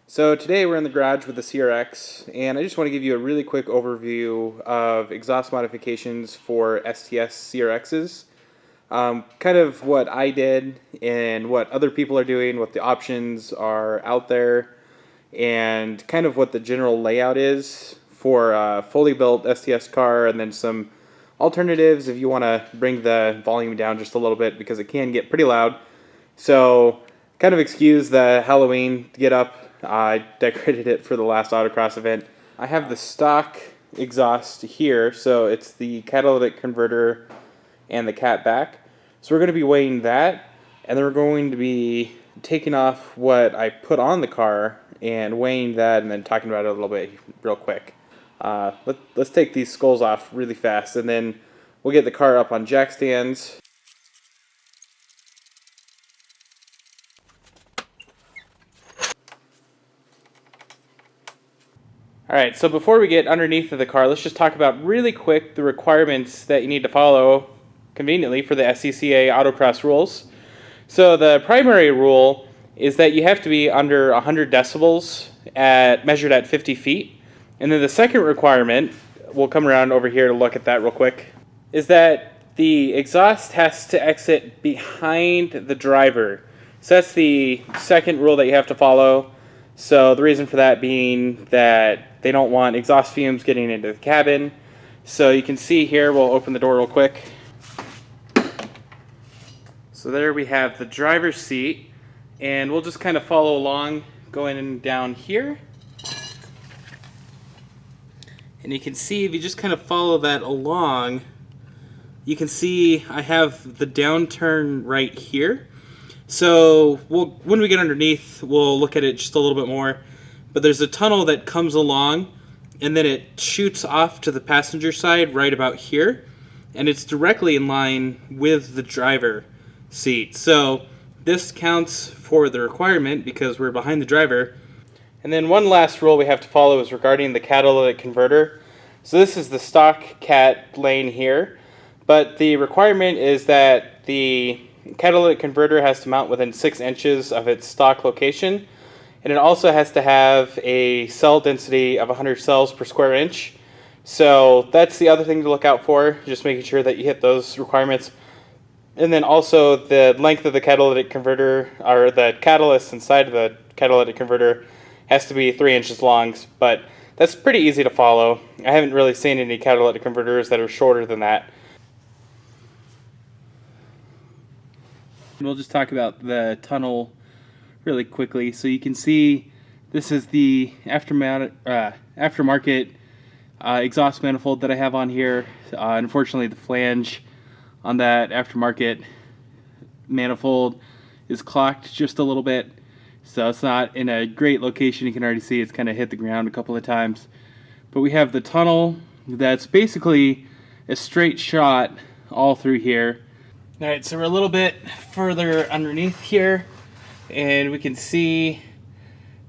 So today we're in the garage with the CRX, and I just want to give you a really quick overview of exhaust modifications for STS CRXs. Kind of what I did and what other people are doing, what the options are out there, and kind of what the general layout is for a fully built STS car, and then some alternatives if you want to bring the volume down just a little bit because it can get pretty loud. So kind of excuse the Halloween get up. I decorated it for the last autocross event. I have the stock exhaust here, so it's the catalytic converter and the cat back. So we're going to be weighing that, and then we're going to be taking off what I put on the car and weighing that, and then talking about it a little bit real quick. Let's take these skulls off really fast, and then we'll get the car up on jack stands. Alright, so before we get underneath of the car, let's just talk about really quick the requirements that you need to follow conveniently for the SCCA autocross rules. So the primary rule is that you have to be under 100 decibels measured at 50 feet. And then the second requirement, we'll come around over here to look at that real quick, is that the exhaust has to exit behind the driver. So that's the second rule that you have to follow. So the reason for that being that they don't want exhaust fumes getting into the cabin. So you can see here, we'll open the door real quick. So there we have the driver's seat, and we'll just kind of follow along going down here. And you can see if you just kind of follow that along, you can see I have the downturn right here. So when we get underneath, we'll look at it just a little bit more. But there's a tunnel that comes along, and then it shoots off to the passenger side right about here. And it's directly in line with the driver seat. So this counts for the requirement because we're behind the driver. And then one last rule we have to follow is regarding the catalytic converter. So this is the stock cat lane here. But the requirement is that the catalytic converter has to mount within 6 inches of its stock location, and it also has to have a cell density of 100 cells per square inch. So that's the other thing to look out for, just making sure that you hit those requirements. And then also the length of the catalytic converter, or the catalyst inside of the catalytic converter, has to be 3 inches long, but that's pretty easy to follow. I haven't really seen any catalytic converters that are shorter than that. We'll just talk about the tunnel really quickly. So you can see this is the aftermarket exhaust manifold that I have on here. Unfortunately, the flange on that aftermarket manifold is clocked just a little bit, so it's not in a great location. You can already see it's kind of hit the ground a couple of times. But we have the tunnel that's basically a straight shot all through here. Alright, so we're a little bit further underneath here, and we can see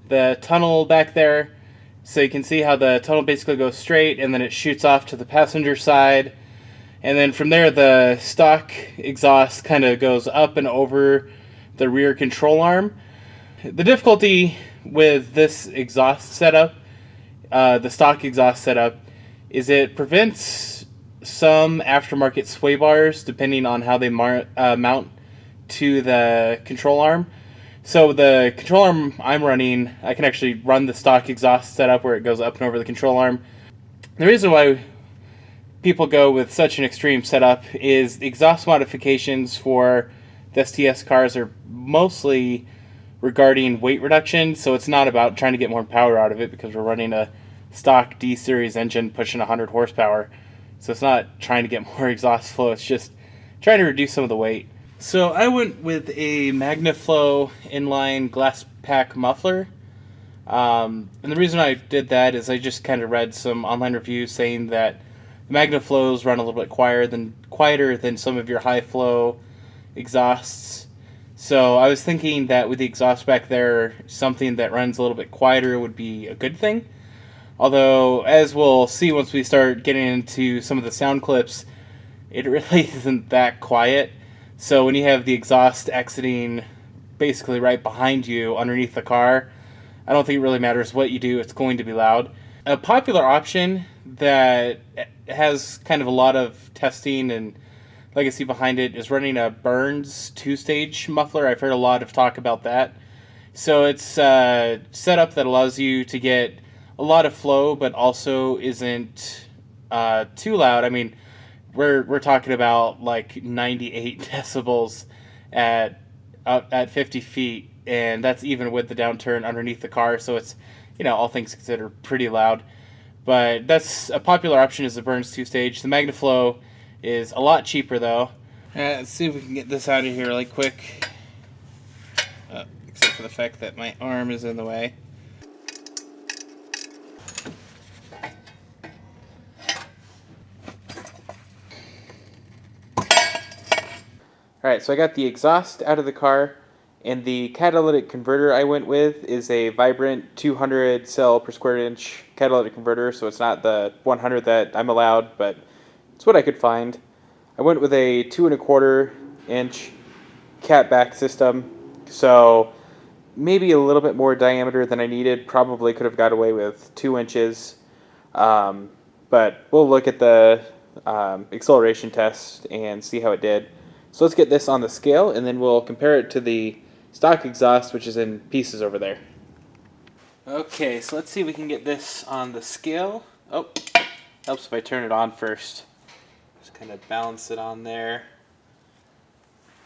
the tunnel back there. So you can see how the tunnel basically goes straight, and then it shoots off to the passenger side. And then from there, the stock exhaust kind of goes up and over the rear control arm. The difficulty with this exhaust setup, the stock exhaust setup, is it prevents some aftermarket sway bars depending on how they mount to the control arm. So the control arm I'm running, I can actually run the stock exhaust setup where it goes up and over the control arm. The reason why people go with such an extreme setup is exhaust modifications for the STS cars are mostly regarding weight reduction, so it's not about trying to get more power out of it because we're running a stock D-series engine pushing 100 horsepower. So it's not trying to get more exhaust flow, it's just trying to reduce some of the weight. So I went with a MagnaFlow inline glass pack muffler. And the reason I did that is I just kind of read some online reviews saying that the MagnaFlows run a little bit quieter than some of your high flow exhausts. So I was thinking that with the exhaust back there, something that runs a little bit quieter would be a good thing. Although, as we'll see once we start getting into some of the sound clips, it really isn't that quiet. So when you have the exhaust exiting basically right behind you underneath the car, I don't think it really matters what you do, it's going to be loud. A popular option that has kind of a lot of testing and legacy behind it is running a Burns 2-stage muffler. I've heard a lot of talk about that. So it's a setup that allows you to get a lot of flow, but also isn't too loud. I mean, we're talking about like 98 decibels at 50 feet, and that's even with the downturn underneath the car. So it's, you know, all things considered, pretty loud. But that's a popular option, is the Burns 2-stage. The MagnaFlow is a lot cheaper though. Let's see if we can get this out of here really quick. Except for the fact that my arm is in the way. Alright, so I got the exhaust out of the car, and the catalytic converter I went with is a Vibrant 200 cell per square inch catalytic converter, so it's not the 100 that I'm allowed, but it's what I could find. I went with a 2 1/4 inch cat back system, so maybe a little bit more diameter than I needed. Probably could have got away with 2 inches, but we'll look at the acceleration test and see how it did. So let's get this on the scale, and then we'll compare it to the stock exhaust, which is in pieces over there. Okay, so let's see if we can get this on the scale. Oh, helps if I turn it on first. Just kind of balance it on there.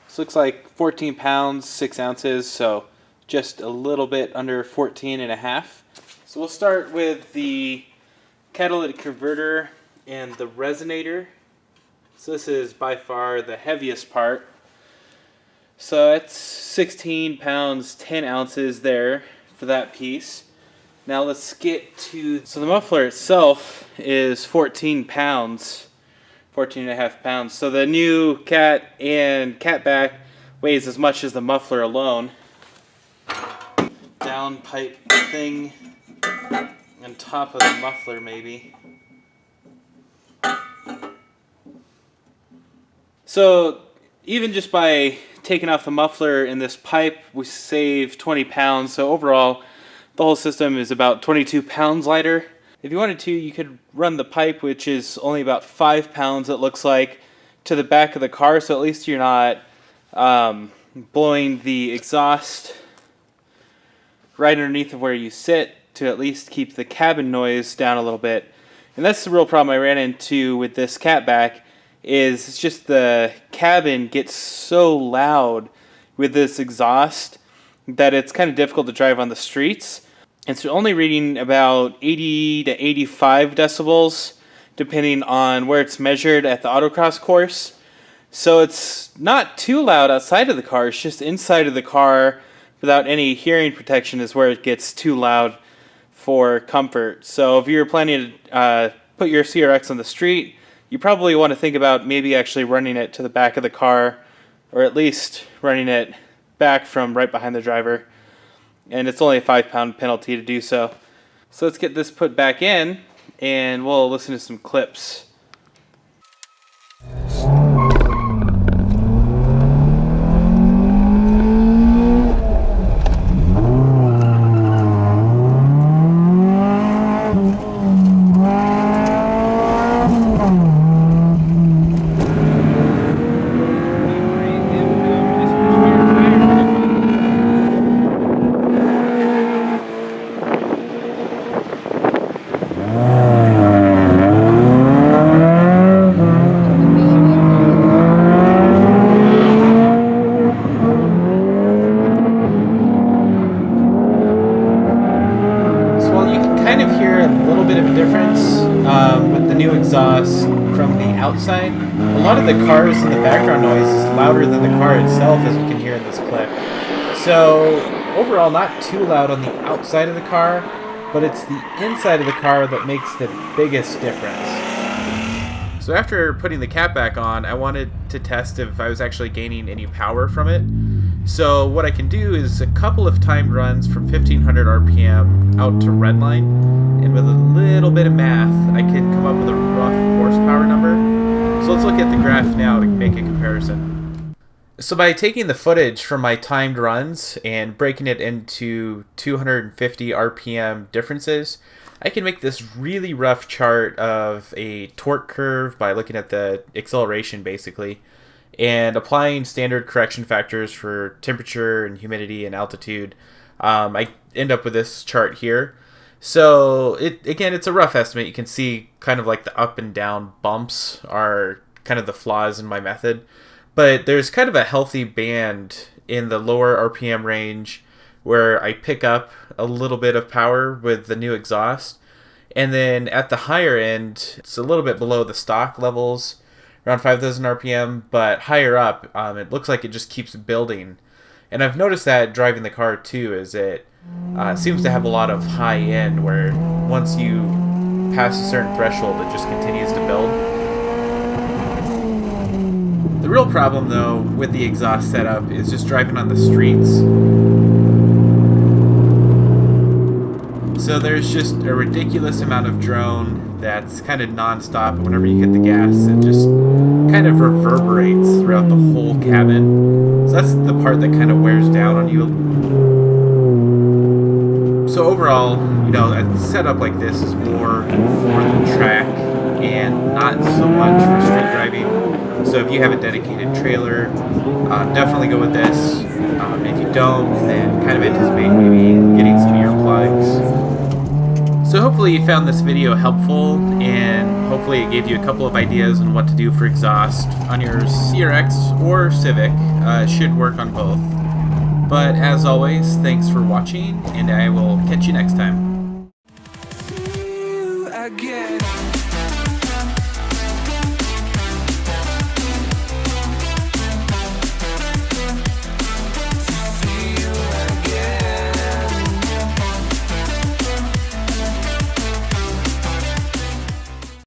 This looks like 14 pounds, 6 ounces, so just a little bit under 14.5. So we'll start with the catalytic converter and the resonator. So this is by far the heaviest part. So it's 16 pounds, 10 ounces there for that piece. Now let's get to, so the muffler itself is 14 pounds, 14.5 pounds. So the new cat and catback weighs as much as the muffler alone. Down pipe thing on top of the muffler maybe. So even just by taking off the muffler in this pipe, we save 20 pounds. So overall, the whole system is about 22 pounds lighter. If you wanted to, you could run the pipe, which is only about 5 pounds, it looks like, to the back of the car. So at least you're not blowing the exhaust right underneath of where you sit, to at least keep the cabin noise down a little bit. And that's the real problem I ran into with this catback. Is it's just the cabin gets so loud with this exhaust that it's kind of difficult to drive on the streets. It's only reading about 80 to 85 decibels depending on where it's measured at the autocross course. So it's not too loud outside of the car, it's just inside of the car without any hearing protection is where it gets too loud for comfort. So if you're planning to put your CRX on the street, you probably want to think about maybe actually running it to the back of the car, or at least running it back from right behind the driver. And it's only a 5-pound penalty to do so. So let's get this put back in, and we'll listen to some clips. With the new exhaust from the outside, a lot of the cars in the background noise is louder than the car itself, as we can hear in this clip. So overall, not too loud on the outside of the car, but it's the inside of the car that makes the biggest difference. So after putting the cap back on, I wanted to test if I was actually gaining any power from it. So what I can do is a couple of timed runs from 1500 RPM out to redline, and with a little bit of math, I can come up with a rough horsepower number. So let's look at the graph now to make a comparison. So by taking the footage from my timed runs and breaking it into 250 RPM differences, I can make this really rough chart of a torque curve by looking at the acceleration basically, and applying standard correction factors for temperature and humidity and altitude. I end up with this chart here. So it's a rough estimate. You can see kind of like the up and down bumps are kind of the flaws in my method. But there's kind of a healthy band in the lower RPM range where I pick up a little bit of power with the new exhaust. And then at the higher end, it's a little bit below the stock levels, around 5,000 RPM, but higher up, it looks like it just keeps building. And I've noticed that driving the car too, is it seems to have a lot of high end where once you pass a certain threshold, it just continues to build. The real problem, though, with the exhaust setup is just driving on the streets. So there's just a ridiculous amount of drone that's kind of non-stop. Whenever you hit the gas, it just kind of reverberates throughout the whole cabin. So that's the part that kind of wears down on you. So overall, a setup like this is more for the track and not so much for street driving. So if you have a dedicated trailer, definitely go with this. If you don't, then kind of anticipate maybe getting some earplugs. So hopefully you found this video helpful, and hopefully it gave you a couple of ideas on what to do for exhaust on your CRX or Civic. It should work on both. But as always, thanks for watching, and I will catch you next time. See you again.